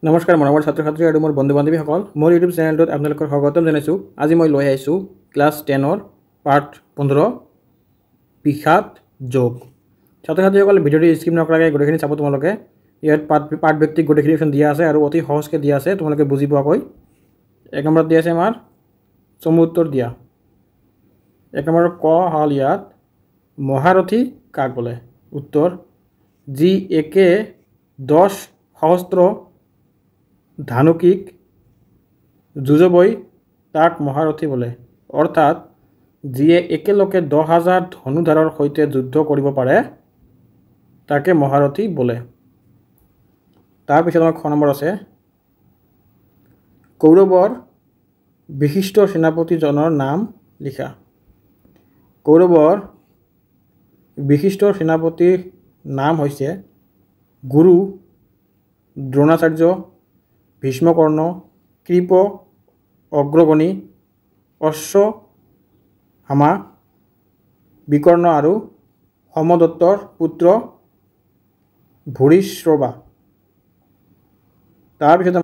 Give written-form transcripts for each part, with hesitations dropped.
নমস্কাৰ মৰমৰ ছাত্ৰ ছাত্ৰী আৰু মোৰ বন্ধু বান্ধৱীসকল, মোৰ ইউটিউব চেনেলটোত আপোনালোকৰ স্বাগতম জনাইছোঁ। আজি মই লৈ আহিছোঁ ক্লাছ 10ৰ পাৰ্ট 15 বিষাদ যোগ। ছাত্ৰ ছাত্ৰীসকলে ভিডিঅ'টো স্কিপ নকৰাকৈ গোটেইখিনি চাব। তোমালোকে ইয়াত পাৰ্ট ভিত্তিক গোটেইখিনি অপশ্যন দিয়া আছে আৰু অতি সহজকৈ দিয়া আছে, তোমালোকে বুজি পোৱাকৈ। 1 নম্বৰত দিয়া আছে আমাৰ চমু উত্তৰ দিয়া। 1 নম্বৰ ক হ'ল ইয়াত মহাৰথী কাক বোলে? উত্তৰ যি একে 10 সহস্ৰ ধানুকিক যুঁজবই তাক মহাৰথী বোলে। অৰ্থাৎ যিয়ে একেলগে 10,000 ধনুধাৰৰ সৈতে যুদ্ধ কৰিব পাৰে তাকে মহাৰথী বোলে। তাৰপিছত আমাৰ খ নম্বৰ আছে কৌৰৱৰ বিশিষ্ট সেনাপতিজনৰ নাম লিখা। কৌৰৱৰ বিশিষ্ট সেনাপতিৰ নাম হৈছে গুৰু দ্ৰোণাচাৰ্য, ভীষ্মকৰ্ণ, কৃপ, অগ্ৰগণী, অশ্বত্থামা, বিকৰ্ণ আৰু সমদত্তৰ পুত্ৰ ভূৰিশ্ৰৱা। তাৰপিছত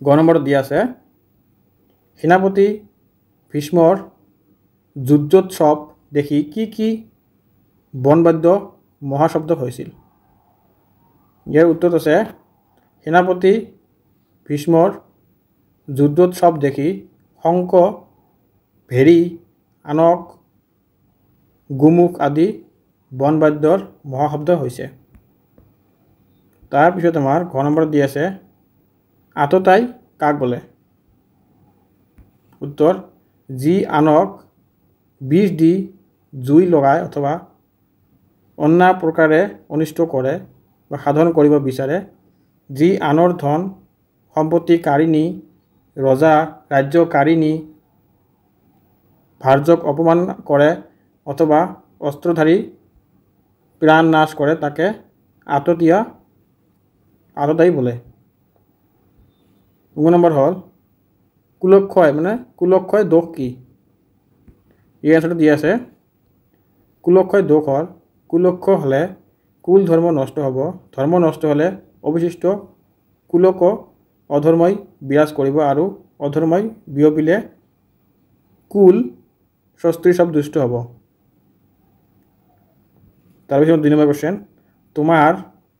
গ নম্বৰত দিয়া আছে সেনাপতি ভীষ্মৰ যুদ্ধোৎসৱ দেখি কি বনবাদ্য মহাশব্দ হৈছিল? ইয়াৰ উত্তৰ আছে সেনাপতি ভীষ্মৰ যুদ্ধোৎসৱ দেখি শংখ, ভেৰী, আনক, গোমুখ আদি বনবাদ্যৰ মহাশব্দ হৈছে। তাৰপিছত আমাৰ ঘ নম্বৰত দি আছে আততায়ী কাক বোলে? উত্তৰ যি আনক বিষ দি জুই লগায় অথবা অন্য প্ৰকাৰে অনিষ্ট কৰে বা সাধন কৰিব বিচাৰে, যি আনৰ ধন সম্পত্তি কাঢ়ি নি ৰজা ৰাজ্য কাঢ়ি নি ভাৰ্যক অপমান কৰে অথবা অস্ত্ৰধাৰী প্ৰাণ নাশ কৰে তাকে আততায়ী বোলে। 2 নম্বৰ হ'ল কুলক্ষয় কুলক্ষয় দোষ কি? এই এনচাৰটো দি আছে কুলক্ষয় দোষ হ'ল কুলক্ষ হ'লে কুল ধৰ্ম নষ্ট হ'ব, ধৰ্ম নষ্ট হ'লে অৱশিষ্ট কুলক অধৰ্মই বিৰাজ কৰিব আৰু অধৰ্মই বিয়পিলে কুল সৃষ্টি সব দুষ্ট হ'ব। তাৰপিছত 2 নম্বৰ কোৱেশ্যন তোমাৰ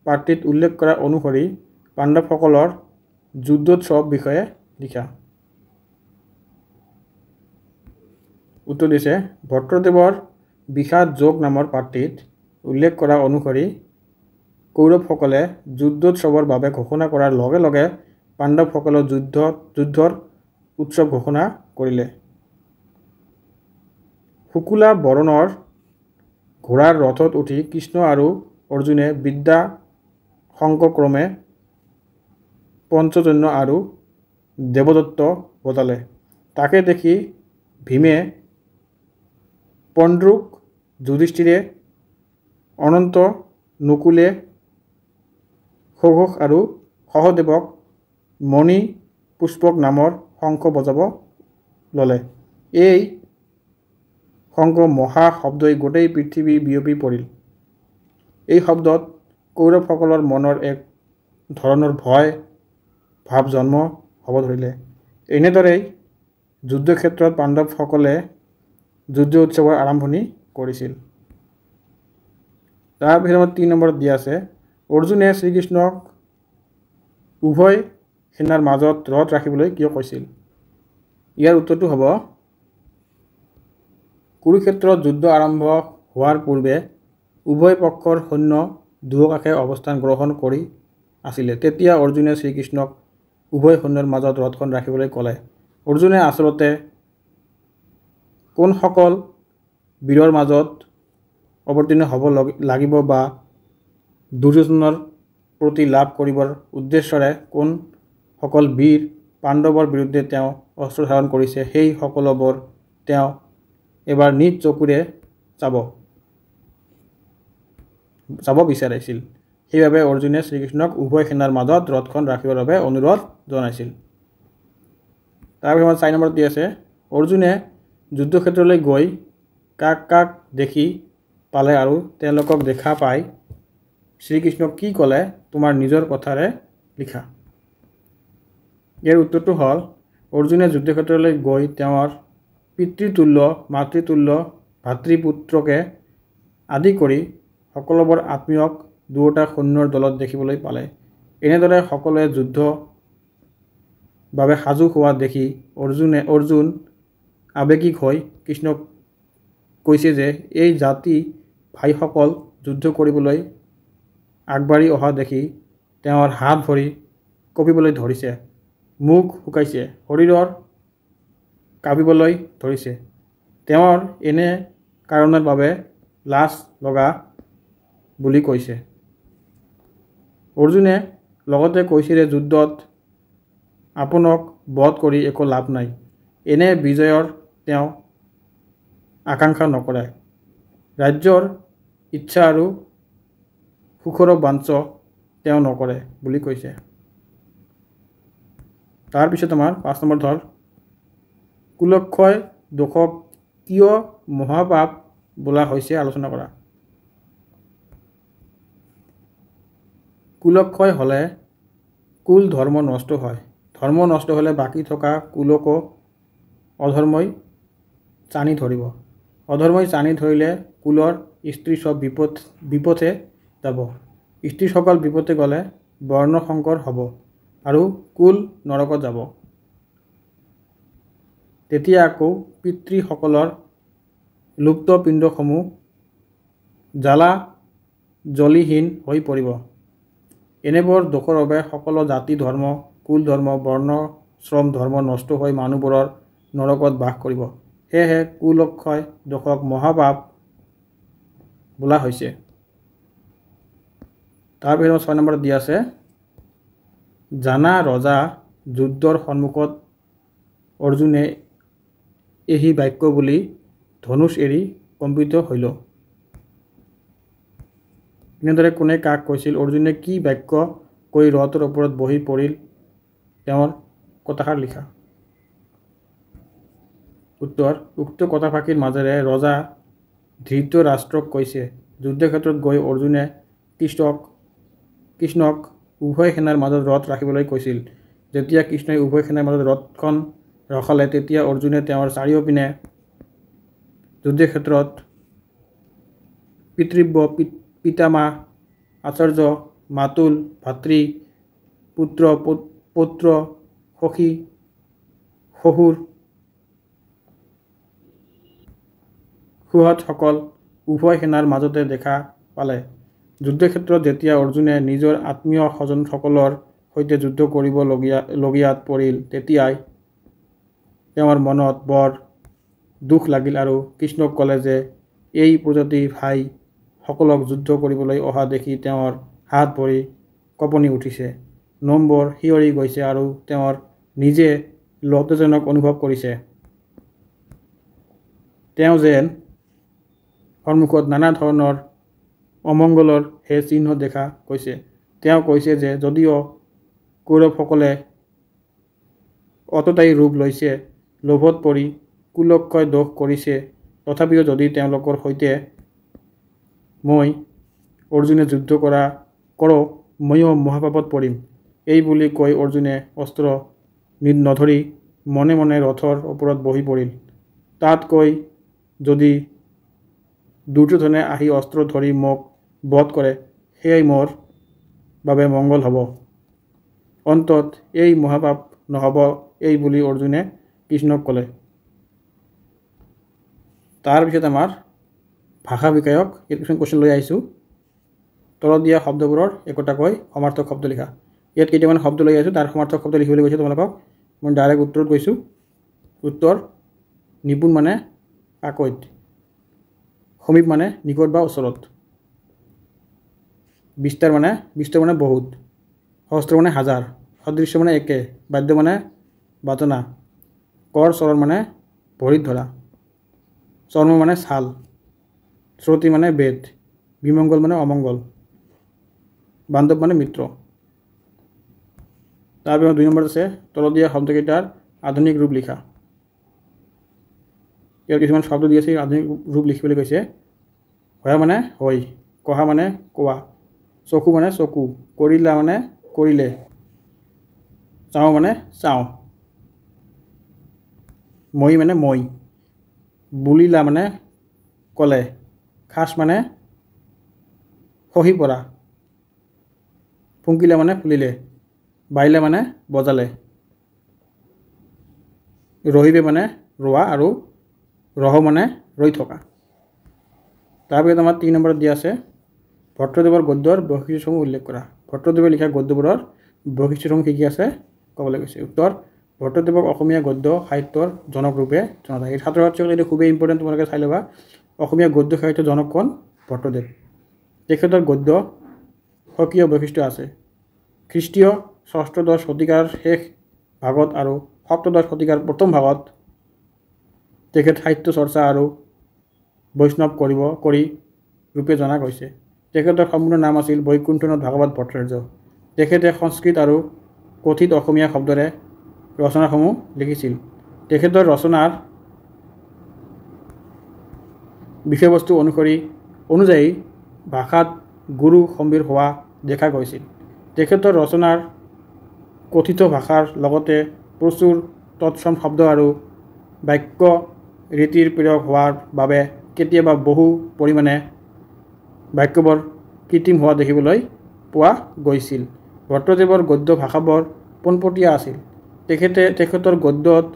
পাঠটিত উল্লেখ কৰা অনুসৰি পাণ্ডৱসকলৰ যুদ্ধোৎসৱ বিষয়ে লিখা। উত্তৰ দিছে ভট্টদেৱৰ বিষাদ যোগ নামৰ পাঠটিত উল্লেখ কৰা অনুসৰি কৌৰৱসকলে যুদ্ধোৎসৱৰ বাবে ঘোষণা কৰাৰ লগে লগে পাণ্ডৱসকলৰ যুদ্ধৰ উৎসৱ ঘোষণা কৰিলে। শুকুলা বৰণৰ ঘোঁৰাৰ ৰথত উঠি কৃষ্ণ আৰু অৰ্জুনে বিদ্যা সংকক্ৰমে পঞ্চজন্য আৰু দেৱদত্ত বজালে। তাকে দেখি ভীমে, পণ্ড্ৰুক, যুধিষ্ঠিৰে, অনন্ত, নকুলে, সুঘোষ আৰু সহদেৱক মণি পুষ্পক নামৰ শংখ বজাব ল'লে। এই শংখ মহা শব্দই গোটেই পৃথিৱী বিয়পি পৰিল। এই শব্দত কৌৰৱসকলৰ মনৰ এক ধৰণৰ ভয় ভাৱ জন্ম হ'ব ধৰিলে। এনেদৰেই যুদ্ধক্ষেত্ৰত পাণ্ডৱসকলে যুদ্ধ উৎসৱৰ আৰম্ভণি কৰিছিল। তাৰপিছত 3 নম্বৰত দিয়া আছে অৰ্জুনে শ্ৰীকৃষ্ণক উভয় সেনাৰ মাজত ৰথ ৰাখিবলৈ কিয় কৈছিল? ইয়াৰ উত্তৰটো হ'ব কুৰুক্ষেত্ৰত যুদ্ধ আৰম্ভ হোৱাৰ পূৰ্বে উভয় পক্ষৰ সৈন্য দুয়োকাষে অৱস্থান গ্ৰহণ কৰি আছিলে। তেতিয়া অৰ্জুনে শ্ৰীকৃষ্ণক উভয় সৈন্যৰ মাজত ৰথখন ৰাখিবলৈ ক'লে। অৰ্জুনে আচলতে কোনসকল বীৰৰ মাজত অৱতীৰ্ণ হ'ব লাগিব বা দুৰ্যোধনৰ প্ৰতি লাভ কৰিবৰ উদ্দেশ্যৰে কোনসকল বীৰ পাণ্ডৱৰ বিৰুদ্ধে তেওঁ অস্ত্ৰ ধাৰণ কৰিছে সেই সকলোবোৰ তেওঁ এবাৰ নিজ চকুৰে চাব বিচাৰিছিল। সেইবাবে অৰ্জুনে শ্ৰীকৃষ্ণক উভয় সেনাৰ মাজত ৰথখন ৰাখিবৰ বাবে অনুৰোধ জনাইছিল। তাৰপিছত 4 নম্বৰত দি আছে অৰ্জুনে যুদ্ধক্ষেত্ৰলৈ গৈ কাক দেখি পালে আৰু তেওঁলোকক দেখা পাই শ্ৰীকৃষ্ণক কি ক'লে তোমাৰ নিজৰ কথাৰে লিখা। ইয়াৰ উত্তৰটো হ'ল অৰ্জুনে যুদ্ধক্ষেত্ৰলৈ গৈ তেওঁৰ পিতৃতুল্য মাতৃতুল্য ভাতৃপুত্ৰকে আদি কৰি সকলোবোৰ আত্মীয়ক দুয়োটা সৈন্যৰ দলত দেখিবলৈ পালে। এনেদৰে সকলোৱে যুদ্ধ বাবে সাজু হোৱা দেখি অৰ্জুন আৱেগিক হৈ কৃষ্ণক কৈছে যে এই জাতি ভাইসকল যুদ্ধ কৰিবলৈ আগবাঢ়ি অহা দেখি তেওঁৰ হাত ভৰি কঁপিবলৈ ধৰিছে, মুখ শুকাইছে, শৰীৰৰ কাঁপিবলৈ ধৰিছে। তেওঁৰ এনে কাৰণৰ বাবে লাজ লগা বুলি কৈছে। অৰ্জুনে লগতে কৈছে যে যুদ্ধত আপোনাক বধ কৰি একো লাভ নাই। এনে বিজয়ৰ তেওঁ আকাংক্ষা নকৰে। ৰাজ্যৰ ইচ্ছা আৰু সুখৰ বাঞ্ছা তেওঁ নকৰে বুলি কৈছে। তাৰপিছত আমাৰ 5 নম্বৰ ধৰ কুলক্ষয় দোষক কিয় মহাপাপ বোলা হৈছে আলোচনা কৰা। কুলক্ষয় হ'লে কুল ধৰ্ম নষ্ট হয়। ধৰ্ম নষ্ট হ'লে বাকী থকা কুলকো অধৰ্মই টানি ধৰিব। অধৰ্মই টানি ধৰিলে কুলৰ স্ত্ৰী চব বিপথে যাব। স্ত্ৰীসকল বিপথে গ'লে বৰ্ণ সংকৰ হ'ব আৰু কুল নৰকত যাব। তেতিয়া আকৌ পিতৃসকলৰ লুপ্ত পিণ্ডসমূহ জ্বালা জ্বলিহীন হৈ পৰিব। এনেবোৰ দোষৰ বাবে সকলো জাতি ধৰ্ম কুল ধৰ্ম বৰ্ণ শ্ৰম ধৰ্ম নষ্ট হৈ মানুহবোৰৰ নৰকত বাস কৰিব। সেয়েহে কুলক্ষয় দোষক মহাপাপ বোলা হৈছে। তাৰপিছত 6 নম্বৰত দিয়া আছে জানা ৰজা যুদ্ধৰ সন্মুখত অৰ্জুনে এই বাক্য বুলি ধনুষ এৰি কম্পিত হইল। এনেদৰে কোনে কাক কৈছিল? অৰ্জুনে কি বাক্য কৈ ৰথৰ ওপৰত বহি পৰিল? তেওঁৰ কথাষাৰ লিখা। উত্তৰ উক্ত কথাফাঁকিৰ মাজেৰে ৰজা ধৃতৰাষ্ট্ৰক কৈছে যুদ্ধক্ষেত্ৰত গৈ অৰ্জুনে কৃষ্ণক উভয় সেনাৰ মাজত ৰথ ৰাখিবলৈ কৈছিল। যেতিয়া কৃষ্ণই উভয় সেনাৰ মাজত ৰথখন ৰখালে তেতিয়া অৰ্জুনে তেওঁৰ চাৰিওপিনে যুদ্ধক্ষেত্ৰত পিতৃব্য পিতামহ আচাৰ্য মাতুল ভাতৃ পুত্ৰ পৌত্ৰ সখী শহুৰ সুহৃদসকল উভয় সেনাৰ মাজতে দেখা পালে। যুদ্ধক্ষেত্ৰত যেতিয়া অৰ্জুনে নিজৰ আত্মীয় স্বজনসকলৰ সৈতে যুদ্ধ কৰিবলগীয়াত পৰিল তেতিয়াই তেওঁৰ মনত বৰ দুখ লাগিল আৰু কৃষ্ণক ক'লে যে এই প্ৰজাতি ভাই সকলক যুদ্ধ কৰিবলৈ অহা দেখি তেওঁৰ হাত ভৰি কঁপনি উঠিছে, নোমবোৰ শিয়ৰি গৈছে আৰু তেওঁৰ নিজে লজ্জাজনক অনুভৱ কৰিছে। তেওঁ যেন সন্মুখত নানা ধৰণৰ অমংগলৰ চিহ্ন দেখা গৈছে। তেওঁ কৈছে যে যদিও কৌৰৱসকলে অততায়ী ৰূপ লৈছে, লোভত পৰি কুলক্ষয় দোষ কৰিছে, তথাপিও যদি তেওঁলোকৰ সৈতে মই অৰ্জুনে যুদ্ধ কৰোঁ ময়ো মহাপাপত পৰিম। এই বুলি কৈ অৰ্জুনে অস্ত্ৰ নধৰি মনে মনে ৰথৰ ওপৰত বহি পৰিল। তাতকৈ যদি দুৰ্যোধনে আহি অস্ত্ৰ ধৰি মোক বধ কৰে সেয়াই মোৰ বাবে মংগল হ'ব। অন্তত এই মহাপাপ নহ'ব এই বুলি অৰ্জুনে কৃষ্ণক ক'লে। তাৰপিছত আমাৰ ভাষা বিষয়ক কিছুমান কুৱেশ্যন লৈ আহিছোঁ। তলত দিয়া শব্দবোৰৰ একোটাকৈ সমাৰ্থক শব্দ লিখা। ইয়াত কেইটামান শব্দ লৈ আহিছোঁ, তাৰ সমাৰ্থক শব্দ লিখিবলৈ কৈছোঁ তোমালোকক। মই ডাইৰেক্ট উত্তৰত গৈছোঁ। উত্তৰ নিপুণ মানে পাকৈত, সমীপ মানে নিকট বা ওচৰত, বিস্তৰ মানে বহুত, সহস্ৰ মানে হাজাৰ, সদৃশ্য মানে একে, বাদ্য মানে বাজনা, কৰ চৰণ মানে ভৰিত ধৰা, চৰ্ম মানে ছাল, শ্ৰুতি মানে বেদ, বিমংগল মানে অমংগল, বান্ধৱ মানে মিত্ৰ। তাৰপিছত 2 নম্বৰত আছে তলত দিয়া শব্দকেইটাৰ আধুনিক ৰূপ লিখা। ইয়াৰ কিছুমান শব্দ দি আছে আধুনিক ৰূপ লিখিবলৈ কৈছে। হয়া মানে হয়, কহা মানে কোৱা, চকু মানে চকু, কৰিলা মানে কৰিলে, চাওঁ মানে চাওঁ, মই মানে মই, বুলিলা মানে ক'লে, খাচ মানে খহি পৰা, ফুংকিলে মানে ফুলিলে, বাইলে মানে বজালে, ৰহিবে মানে ৰোৱা আৰু ৰহ মানে ৰৈ থকা। তাৰপিছত আমাৰ 3 নম্বৰত দিয়া আছে ভট্টদেৱৰ গদ্যৰ বৈশিষ্ট্যসমূহ উল্লেখ কৰা। ভট্টদেৱে লিখা গদ্যবোৰৰ বৈশিষ্ট্যসমূহ কি আছে ক'বলৈ গৈছে। উত্তৰ, ভট্টদেৱক অসমীয়া গদ্য সাহিত্যৰ জনক ৰূপে জনা যায়। এই ছাত্ৰ ছাত্ৰীসকলে এইটো খুবেই ইম্পৰ্টেণ্ট, তোমালোকে চাই ল'বা। অসমীয়া গদ্য সাহিত্যৰ জনক কোন? ভট্টদেৱ। তেখেতৰ গদ্য স্বকীয় বৈশিষ্ট্য আছে। খ্ৰীষ্টীয় ষষ্ঠদশ শতিকাৰ শেষ ভাগত আৰু সপ্তদশ শতিকাৰ প্ৰথম ভাগত তেখেত সাহিত্য চৰ্চা আৰু বৈষ্ণৱ কৰি ৰূপে জনা গৈছে। তেখেতৰ সম্পূৰ্ণ নাম আছিল বৈকুণ্ঠনাথ ভাগৱত ভট্টাচাৰ্য। তেখেতে সংস্কৃত আৰু কথিত অসমীয়া শব্দৰে ৰচনাসমূহ লিখিছিল। তেখেতৰ ৰচনাৰ বিষয়বস্তু অনুযায়ী ভাষাত গুৰু গম্ভীৰ হোৱা দেখা গৈছিল। তেখেতৰ ৰচনাৰ কথিত ভাষাৰ লগতে প্ৰচুৰ তৎসম শব্দ আৰু বাক্য ৰীতিৰ প্ৰয়োগ হোৱাৰ বাবে কেতিয়াবা বহু পৰিমাণে বাক্যবোৰ কৃত্ৰিম হোৱা দেখিবলৈ পোৱা গৈছিল। ভট্টদেৱৰ গদ্য ভাষাবোৰ পোনপটীয়া আছিল। তেখেতৰ গদ্যত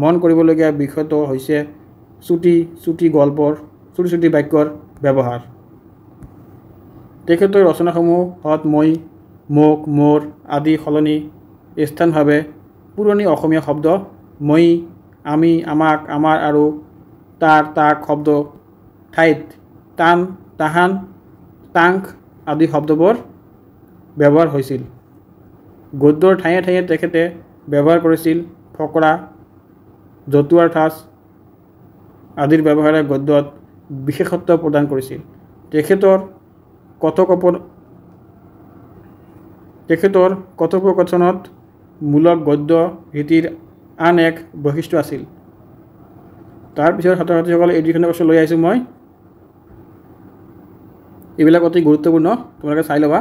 মন কৰিবলগীয়া বিষয়টো হৈছে চুটি চুটি বাক্যৰ ব্যৱহাৰ। তেখেতৰ ৰচনাসমূহত মই, মোক, মোৰ আদি সলনি স্থানভাৱে পুৰণি অসমীয়া শব্দ মই, আমি, আমাক, আমাৰ আৰু তাৰ, তাক শব্দ ঠাইত তান, তাহান, তাংক আদি শব্দবোৰ ব্যৱহাৰ হৈছিল। গদ্যৰ ঠায়ে ঠায়ে তেখেতে ব্যৱহাৰ কৰিছিল ফকৰা, জতুৱাৰ ঠাঁচ আদিৰ ব্যৱহাৰে গদ্যত বিশেষত্ব প্ৰদান কৰিছিল। তেখেতৰ কথোপকথনত মূলক গদ্য ৰীতিৰ আন এক বৈশিষ্ট্য আছিল। তাৰপিছত ছাত্ৰ ছাত্ৰীসকলে এই দুইখন বস্তু লৈ আহিছোঁ মই। এইবিলাক অতি গুৰুত্বপূৰ্ণ, তোমালোকে চাই ল'বা।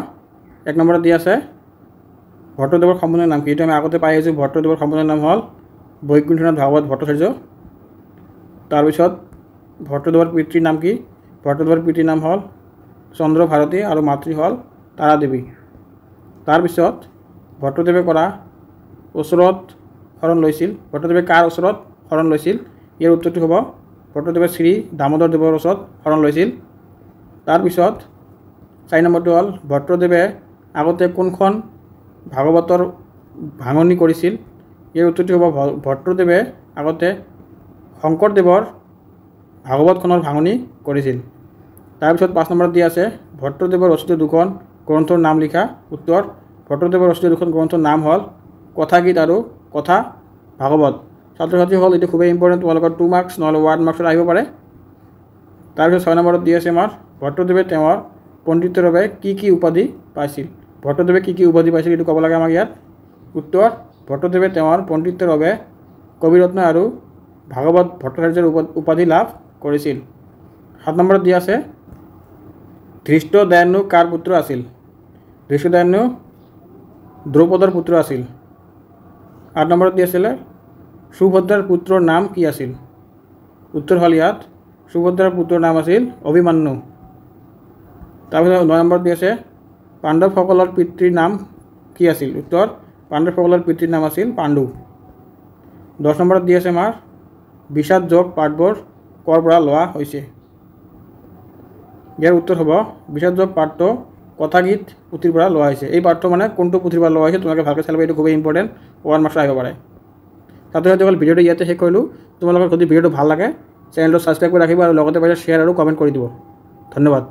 1 নম্বৰত দিয়া আছে ভট্টদেৱৰ সম্পূৰ্ণ নাম কি? এইটো আমি আগতে পাই আহিছোঁ। ভট্টদেৱৰ সম্পূৰ্ণ নাম হ'ল বৈকুণ্ঠনাথ ভাগৱত ভট্টাচাৰ্য। তাৰপিছত ভট্টদেৱৰ পিতৃৰ নাম কি? ভট্টদেৱৰ পিতৃৰ নাম হ'ল চন্দ্ৰ ভাৰতী আৰু মাতৃ হ'ল তাৰা দেৱী। তাৰপিছত ভট্টদেৱে কৰা ওচৰত শৰণ লৈছিল। ভট্টদেৱে কাৰ ওচৰত শৰণ লৈছিল? ইয়াৰ উত্তৰটো হ'ব ভট্টদেৱে শ্ৰী দামোদৰ দেৱৰ ওচৰত শৰণ লৈছিল। তাৰপিছত 4 নম্বৰটো হ'ল ভট্টদেৱে আগতে কোনখন ভাগৱতৰ ভাঙনি কৰিছিল? ইয়াৰ উত্তৰটো হ'ব ভট্টদেৱে আগতে শংকৰদেৱৰ ভাগৱতখনৰ ভাঙনি কৰিছিল। তাৰপিছত 5 নম্বৰত দিয়া আছে ভট্টদেৱৰ ৰচিত 2খন গ্ৰন্থৰ নাম লিখা। উত্তৰ, ভট্টদেৱৰ ৰচিত 2খন গ্ৰন্থৰ নাম হ'ল কথাগীত আৰু কথা ভাগৱত। ছাত্ৰ ছাত্ৰীসকল এইটো খুবেই ইম্পৰ্টেণ্ট, তোমালোকৰ 2 মাৰ্কছ নহ'লে 1 মাৰ্কছত আহিব পাৰে। তাৰপিছত 6 নম্বৰত দি আছে আমাৰ ভট্টদেৱে তেওঁৰ পণ্ডিতৰ বাবে কি উপাধি পাইছিল? ভট্টদেৱে কি উপাধি পাইছিল এইটো ক'ব লাগে আমাক ইয়াত। উত্তৰ, ভট্টদেৱে তেওঁৰ পণ্ডিতৰ বাবে কবিৰত্ন আৰু ভাগৱত ভট্টাচাৰ্যৰ উপাধি লাভ কৰিছিল। 7 নম্বৰত দিয়া আছে ধৃষ্টদ্যুম্ন কাৰ পুত্ৰ আছিল? ধৃষ্টদ্যুম্ন দ্ৰৌপদৰ পুত্ৰ আছিল। 8 নম্বৰত দি আছিলে সুভদ্ৰাৰ পুত্ৰৰ নাম কি আছিল? উত্তৰ হ'ল ইয়াত সুভদ্ৰাৰ পুত্ৰৰ নাম আছিল অভিমন্যু। তাৰপিছত 9 নম্বৰত দি আছে পাণ্ডৱসকলৰ পিতৃৰ নাম কি আছিল? উত্তৰ, পাণ্ডৱসকলৰ পিতৃৰ নাম আছিল পাণ্ডু। 10 নম্বৰত দি আছে আমাৰ বিষাদ যোগ পাঠবোৰ ক'ৰ পৰা লোৱা হৈছে? ইয়াৰ উত্তৰ হ'ব বিষাদ যোগ পাঠটো কথাগীত পুথিৰ পৰা লোৱা হৈছে। এই পাঠটো মানে কোনটো পুথিৰ পৰা লোৱা হৈছে তোমালোকে ভালকৈ চাই ল'বা, এইটো খুবেই ইম্পৰ্টেণ্ট, 1 মাৰ্কছ আহিব পাৰে। ছাত্ৰ ছাত্ৰীসকল ভিডিঅ'টো ইয়াতে শেষ কৰিলোঁ। তোমালোকৰ যদি ভিডিঅ'টো ভাল লাগে চেনেলটো ছাবস্ক্ৰাইব কৰি ৰাখিবা আৰু লগতে পাৰিলে শ্বেয়াৰ আৰু কমেণ্ট কৰি দিব। ধন্যবাদ।